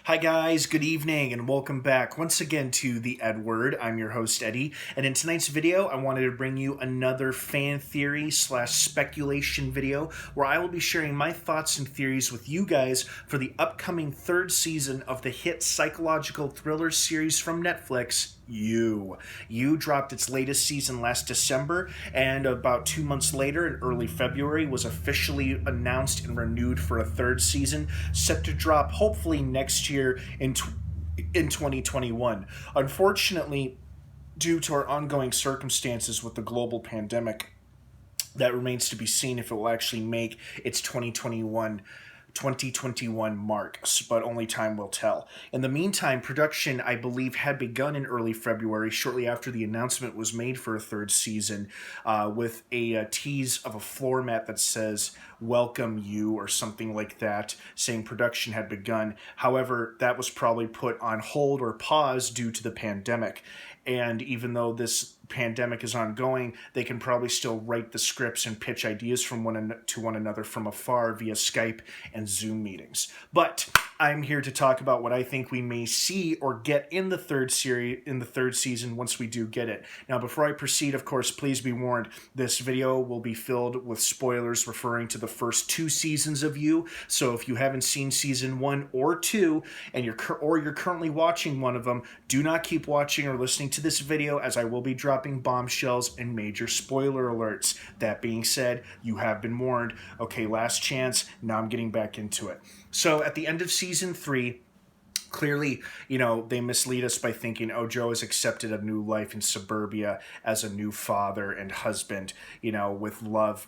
Hi guys, good evening, and welcome back once again to the EdWord. I'm your host Eddie, and in tonight's video I wanted to bring you another fan theory slash speculation video where I will be sharing my thoughts and theories with you guys for the upcoming third season of the hit psychological thriller series from Netflix, You. You dropped its latest season last December, and about 2 months later, in early February, was officially announced and renewed for a third season, set to drop hopefully next year in 2021. Unfortunately, due to our ongoing circumstances with the global pandemic, that remains to be seen if it will actually make its 2021 marks, but only time will tell. In the meantime, production, I believe, had begun in early February, shortly after the announcement was made for a third season, with a tease of a floor mat that says, "Welcome You," or something like that, saying production had begun. However, that was probably put on hold or pause due to the pandemic. And even though this pandemic is ongoing, they can probably still write the scripts and pitch ideas from to one another from afar via Skype and Zoom meetings. But I'm here to talk about what I think we may see or get in the third season once we do get it. Now, before I proceed, of course, please be warned, this video will be filled with spoilers referring to the first 2 seasons of You. So if you haven't seen season 1 or 2 and you're currently watching one of them, do not keep watching or listening to this video, as I will be dropping bombshells and major spoiler alerts. That being said, you have been warned. Okay, last chance. Now I'm getting back into it. So at the end of season 3, clearly, they mislead us by thinking, oh, Joe has accepted a new life in suburbia as a new father and husband, with Love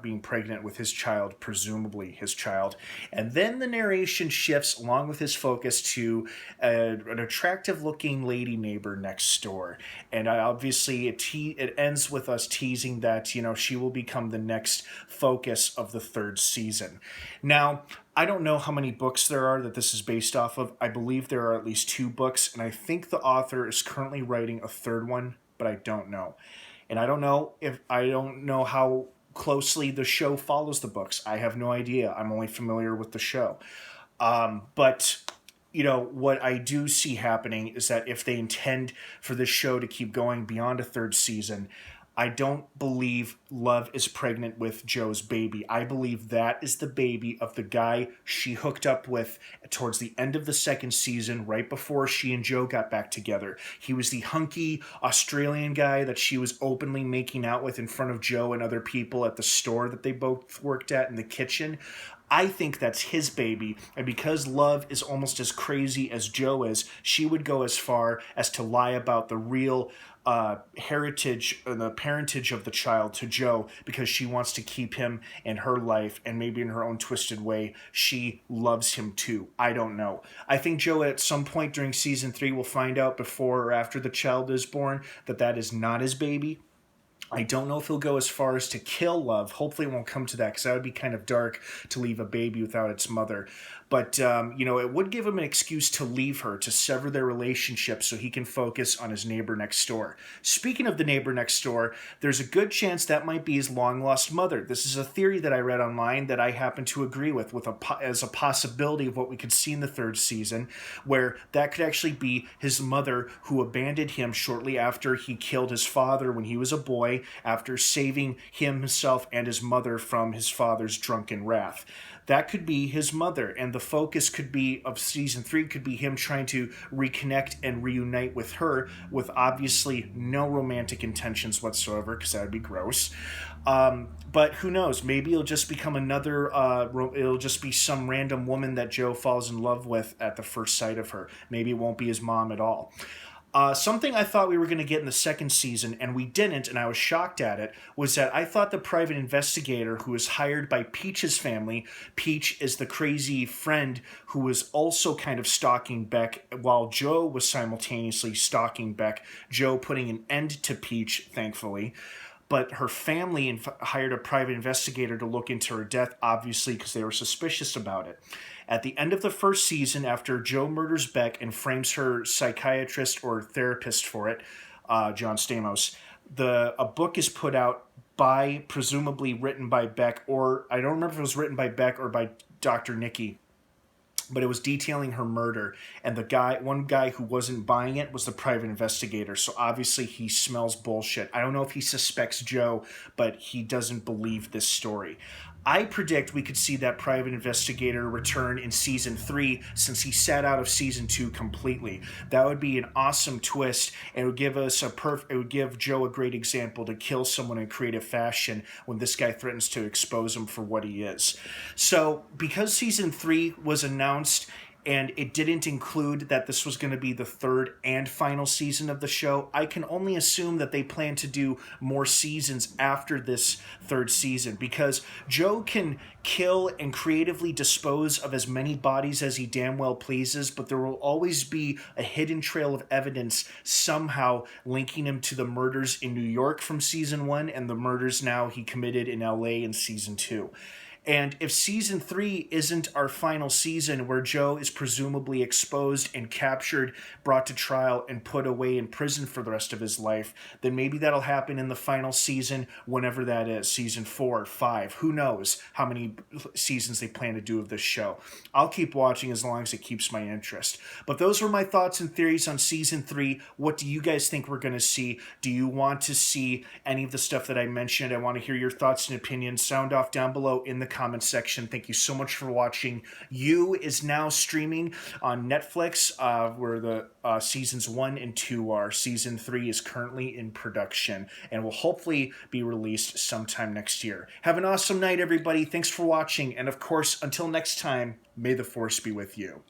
being pregnant with his child, presumably his child. And then the narration shifts along with his focus to an attractive-looking lady neighbor next door. And obviously it ends with us teasing that, she will become the next focus of the third season. Now, I don't know how many books there are that this is based off of. I believe there are at least 2 books, and I think the author is currently writing a third one, but I don't know. And I don't know how closely the show follows the books. I have no idea. I'm only familiar with the show. But what I do see happening is that if they intend for this show to keep going beyond a third season, I don't believe Love is pregnant with Joe's baby. I believe that is the baby of the guy she hooked up with towards the end of the second season, right before she and Joe got back together. He was the hunky Australian guy that she was openly making out with in front of Joe and other people at the store that they both worked at in the kitchen. I think that's his baby, and because Love is almost as crazy as Joe is, she would go as far as to lie about the real heritage and the parentage of the child to Joe, because she wants to keep him in her life, and maybe in her own twisted way, she loves him too. I don't know. I think Joe at some point during season 3 will find out before or after the child is born that is not his baby. I don't know if he'll go as far as to kill Love. Hopefully it won't come to that, because that would be kind of dark to leave a baby without its mother. But, it would give him an excuse to leave her, to sever their relationship so he can focus on his neighbor next door. Speaking of the neighbor next door, there's a good chance that might be his long-lost mother. This is a theory that I read online that I happen to agree with as a possibility of what we could see in the third season, where that could actually be his mother, who abandoned him shortly after he killed his father when he was a boy, after saving himself and his mother from his father's drunken wrath. That could be his mother, and the focus of season 3 could be him trying to reconnect and reunite with her, with obviously no romantic intentions whatsoever, because that would be gross. But who knows? Maybe it'll just become it'll just be some random woman that Joe falls in love with at the first sight of her. Maybe it won't be his mom at all. Something I thought we were going to get in the second season, and we didn't, and I was shocked at it, was that I thought the private investigator who was hired by Peach's family — Peach is the crazy friend who was also kind of stalking Beck while Joe was simultaneously stalking Beck, Joe putting an end to Peach, thankfully. But her family hired a private investigator to look into her death, obviously because they were suspicious about it. At the end of the first season, after Joe murders Beck and frames her psychiatrist or therapist for it, John Stamos, a book is put out presumably written by Beck, or I don't remember if it was written by Beck or by Dr. Nikki. but it was detailing her murder. And one guy who wasn't buying it was the private investigator. So obviously he smells bullshit. I don't know if he suspects Joe, but he doesn't believe this story. I predict we could see that private investigator return in season 3, since he sat out of season 2 completely. That would be an awesome twist, and it would give us it would give Joe a great example to kill someone in creative fashion when this guy threatens to expose him for what he is. So because season 3 was announced, and it didn't include that this was going to be the third and final season of the show, I can only assume that they plan to do more seasons after this third season, because Joe can kill and creatively dispose of as many bodies as he damn well pleases, but there will always be a hidden trail of evidence somehow linking him to the murders in New York from season 1 and the murders now he committed in LA in season 2. And if season 3 isn't our final season where Joe is presumably exposed and captured, brought to trial, and put away in prison for the rest of his life, then maybe that'll happen in the final season, whenever that is, season 4, 5. Who knows how many seasons they plan to do of this show. I'll keep watching as long as it keeps my interest. But those were my thoughts and theories on season 3. What do you guys think we're going to see? Do you want to see any of the stuff that I mentioned? I want to hear your thoughts and opinions. Sound off down below in the comment section. Thank you so much for watching. You is now streaming on Netflix, where the seasons 1 and 2 are. Season 3 is currently in production and will hopefully be released sometime next year. Have an awesome night, everybody. Thanks for watching, and of course, until next time, may the force be with you.